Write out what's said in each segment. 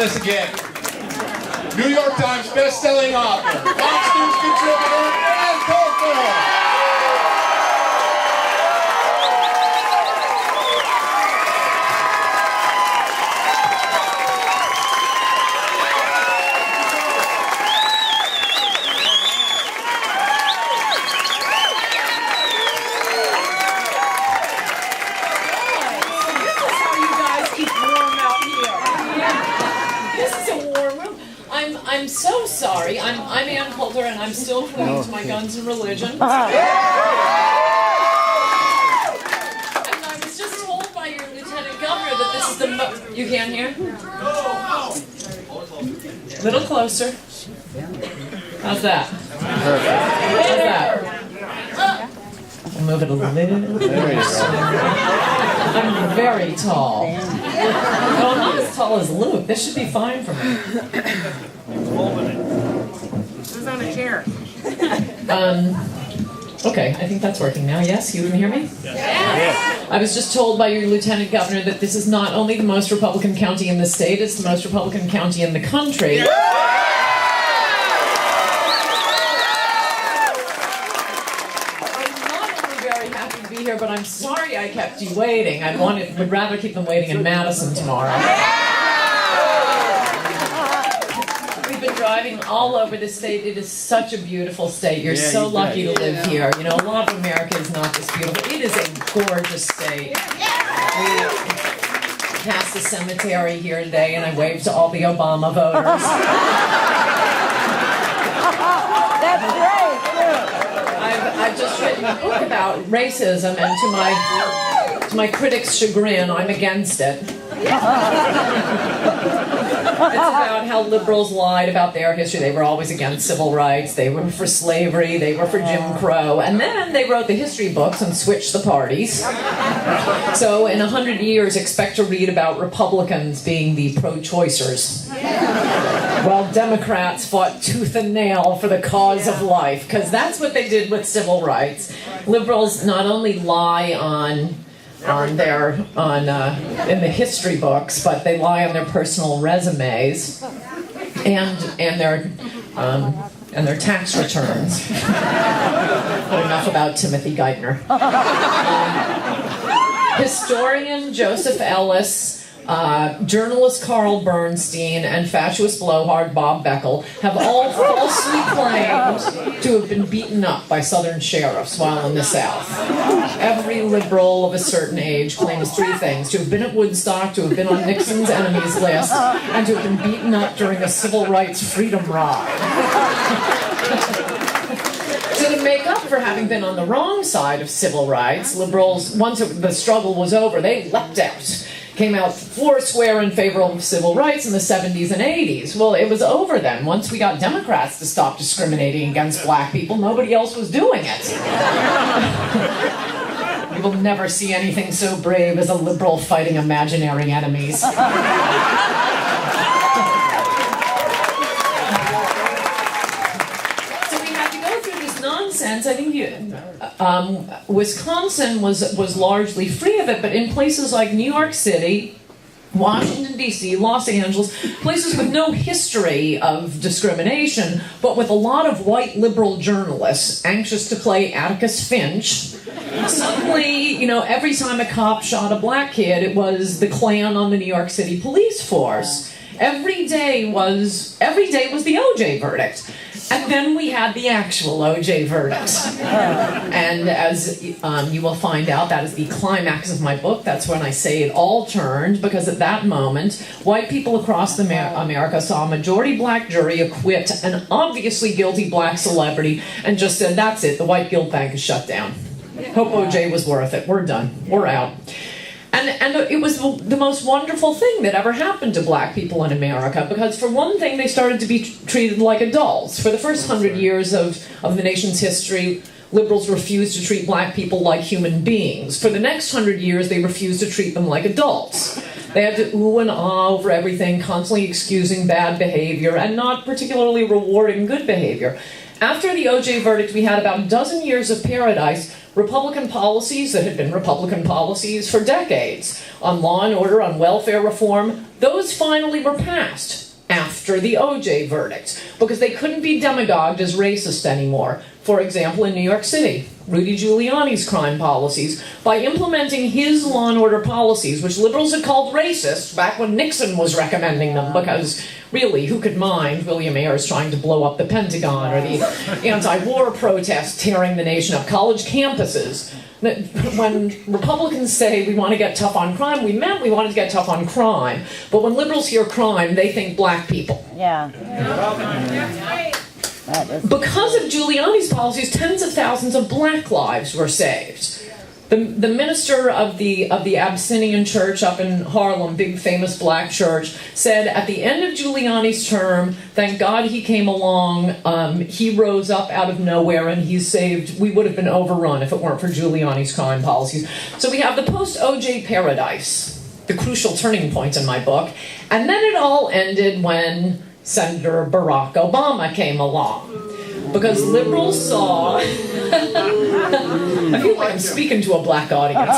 us again. New York Times best-selling author, Fox News contributor, and COULTER. I'm so sorry. I'm Ann Coulter, and I'm still clinging to my guns and religion. And I was just told by your lieutenant governor that this is the you can't hear? A little closer. How's that? How's that? I'll move it a little. There you go. I'm very tall. No, I'm not as tall as Luke. This should be fine for me. Who's on a chair? Okay, I think that's working now. Yes, you can hear me? Yes. I was just told by your lieutenant governor that this is not only the most Republican county in the state, it's the most Republican county in the country. I'm not only very happy to be here, but I'm sorry I kept you waiting. Would rather keep them waiting in Madison tomorrow. We've been driving all over the state. It is such a beautiful state. You're so lucky to live here. You know, a lot of America is not this beautiful. It is a gorgeous state. We passed the cemetery here today, and I waved to all the Obama voters. That's great. I've just written a book about racism, and to my critics' chagrin, I'm against it. It's about how liberals lied about their history. They were always against civil rights. They were for slavery. They were for Jim Crow. And then they wrote the history books and switched the parties. So in 100 years, expect to read about Republicans being the pro-choicers, while Democrats fought tooth and nail for the cause of life, because that's what they did with civil rights. Liberals not only lie in the history books, but they lie on their personal resumes and their tax returns. But enough about Timothy Geithner. Historian Joseph Ellis, journalist Carl Bernstein, and fatuous blowhard Bob Beckel have all falsely claimed to have been beaten up by Southern sheriffs while in the South. Every liberal of a certain age claims three things: to have been at Woodstock, to have been on Nixon's enemies list, and to have been beaten up during a civil rights freedom ride. So to make up for having been on the wrong side of civil rights, liberals, once the struggle was over, they leapt out. Came out foursquare in favor of civil rights in the 70s and 80s. Well, it was over then. Once we got Democrats to stop discriminating against black people, nobody else was doing it. You will never see anything so brave as a liberal fighting imaginary enemies. Nonsense. I think Wisconsin was largely free of it, but in places like New York City, Washington, D.C., Los Angeles, places with no history of discrimination, but with a lot of white liberal journalists anxious to play Atticus Finch, suddenly, every time a cop shot a black kid, it was the Klan on the New York City police force. Every day was the O.J. verdict. And then we had the actual O.J. verdict. And as you will find out, that is the climax of my book. That's when I say it all turned, because at that moment, white people across America saw a majority black jury acquit an obviously guilty black celebrity and just said, that's it, the white guilt bank is shut down. Hope O.J. was worth it. We're done. We're out. And it was the most wonderful thing that ever happened to black people in America, because for one thing, they started to be treated like adults. For the first 100 years of the nation's history, liberals refused to treat black people like human beings. For the next 100 years, they refused to treat them like adults. They had to ooh and ah over everything, constantly excusing bad behavior and not particularly rewarding good behavior. After the OJ verdict, we had about a dozen years of paradise, Republican policies that had been Republican policies for decades, on law and order, on welfare reform. Those finally were passed after the OJ verdict, because they couldn't be demagogued as racist anymore. For example, in New York City, Rudy Giuliani's crime policies, by implementing his law and order policies, which liberals had called racist back when Nixon was recommending them, because really, who could mind William Ayers trying to blow up the Pentagon, or the anti-war protests tearing the nation up, college campuses. When Republicans say we want to get tough on crime, we meant we wanted to get tough on crime. But when liberals hear crime, they think black people. Yeah. Because of Giuliani's policies, tens of thousands of black lives were saved. The minister of the Abyssinian church up in Harlem, big famous black church, said at the end of Giuliani's term, thank God he came along, he rose up out of nowhere and he saved, we would have been overrun if it weren't for Giuliani's crime policies. So we have the post-OJ paradise, the crucial turning point in my book, and then it all ended when Senator Barack Obama came along. Because liberals saw... I feel like I'm speaking to a black audience.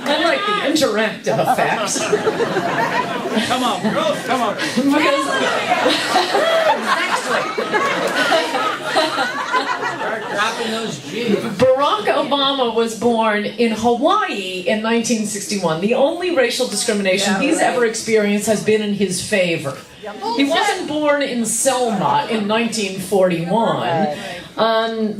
I like the interactive effects. Come on, girls, come on. Because... Start dropping those G's. Barack Obama was born in Hawaii in 1961. The only racial discrimination he's ever experienced has been in his favor. He wasn't born in Selma in 1941,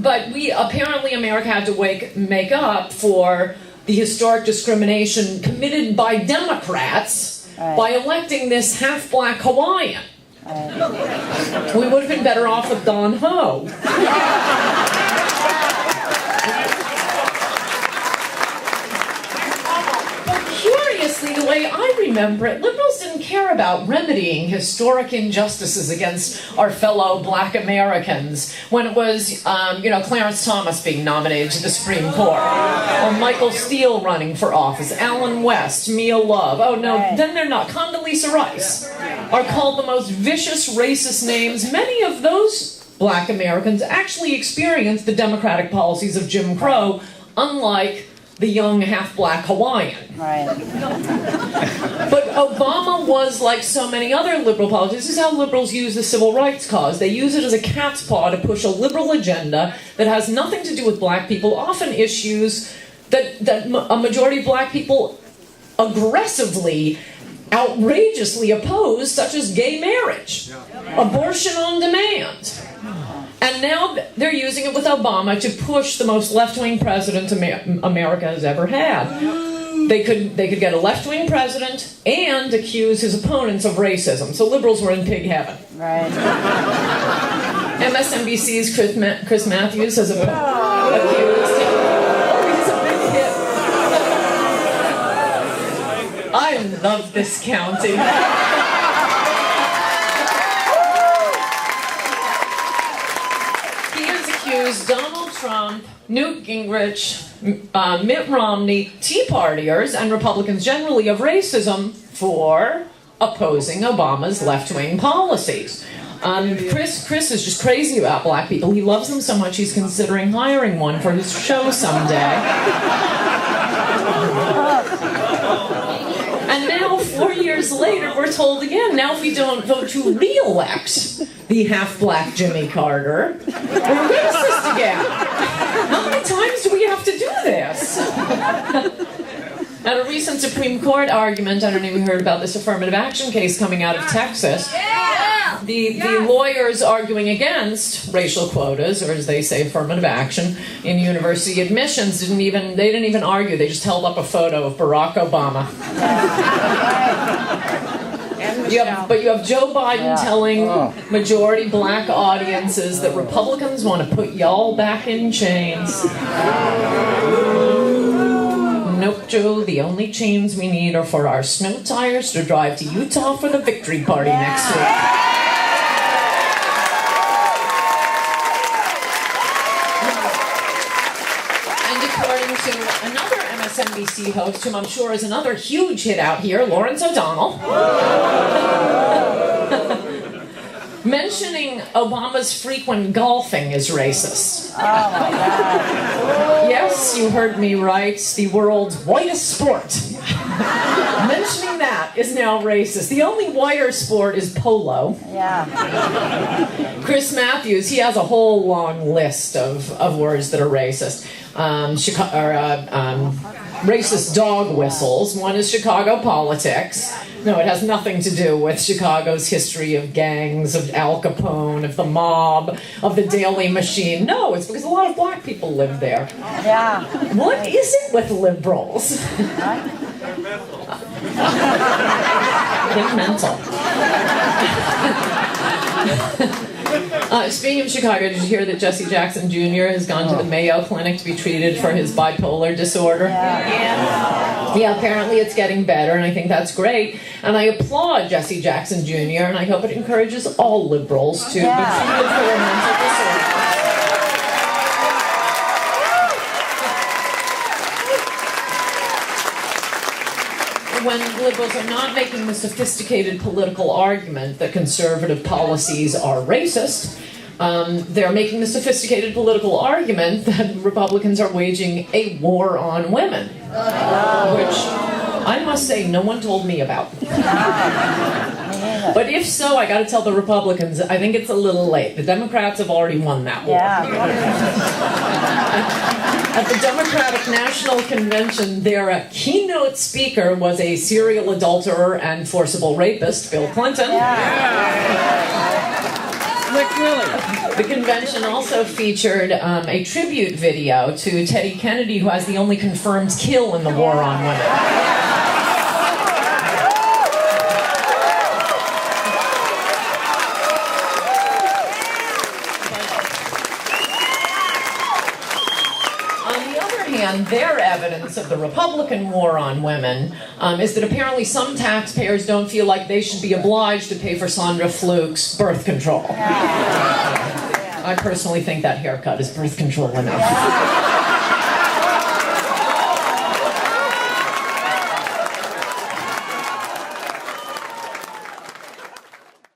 but apparently America had to make up for the historic discrimination committed by Democrats by electing this half-black Hawaiian. We would have been better off with Don Ho. Curiously, the way I remember it, liberals didn't care about remedying historic injustices against our fellow black Americans when it was, Clarence Thomas being nominated to the Supreme Court, or Michael Steele running for office, Alan West, Mia Love. Oh no, then they're not. Condoleezza Rice are called the most vicious, racist names. Many of those black Americans actually experienced the democratic policies of Jim Crow, unlike the young half-black Hawaiian. Right. But Obama was like so many other liberal politicians. This is how liberals use the civil rights cause. They use it as a cat's paw to push a liberal agenda that has nothing to do with black people, often issues that a majority of black people aggressively, outrageously oppose, such as gay marriage, abortion on demand. And now they're using it with Obama to push the most left-wing president America has ever had. They could get a left-wing president and accuse his opponents of racism. So liberals were in pig heaven. Right. MSNBC's Chris Matthews has accused him. Oh, he's a big hit. I love this county. Donald Trump, Newt Gingrich, Mitt Romney, Tea Partiers, and Republicans generally of racism for opposing Obama's left-wing policies. Chris is just crazy about black people. He loves them so much he's considering hiring one for his show someday. And now, 4 years later, we're told again, now if we don't vote to re-elect the half-black Jimmy Carter, we're racist again. How many times do we have to do this? At a recent Supreme Court argument, I don't know if you heard about this affirmative action case coming out of Texas. The lawyers arguing against racial quotas, or as they say, affirmative action, in university admissions didn't even argue. They just held up a photo of Barack Obama. You have Joe Biden telling majority black audiences that Republicans want to put y'all back in chains. Nope, Joe, the only chains we need are for our snow tires to drive to Utah for the victory party next week. And according to another MSNBC host, whom I'm sure is another huge hit out here, Lawrence O'Donnell, Mentioning Obama's frequent golfing is racist. Oh my God. Yes, you heard me right. The world's whitest sport. Mentioning that is now racist. The only whiter sport is polo. Yeah. Chris Matthews, he has a whole long list of words that are racist. Racist dog whistles. One is Chicago politics. No, it has nothing to do with Chicago's history of gangs, of Al Capone, of the mob, of the Daily Machine. No, it's because a lot of black people live there. Yeah. What is it with liberals? They're mental. Speaking of Chicago, did you hear that Jesse Jackson Jr. has gone to the Mayo Clinic to be treated for his bipolar disorder? Yeah, apparently it's getting better, and I think that's great. And I applaud Jesse Jackson Jr., and I hope it encourages all liberals to be treated for their mental disorders. When liberals are not making the sophisticated political argument that conservative policies are racist, they're making the sophisticated political argument that Republicans are waging a war on women, which I must say no one told me about. But if so, I got to tell the Republicans, I think it's a little late. The Democrats have already won that war. At the Democratic National Convention, their keynote speaker was a serial adulterer and forcible rapist, Bill Clinton. Slick Willie. The convention also featured a tribute video to Teddy Kennedy, who has the only confirmed kill in the war on women. Their evidence of the Republican war on women is that apparently some taxpayers don't feel like they should be obliged to pay for Sandra Fluke's birth control. I personally think that haircut is birth control enough.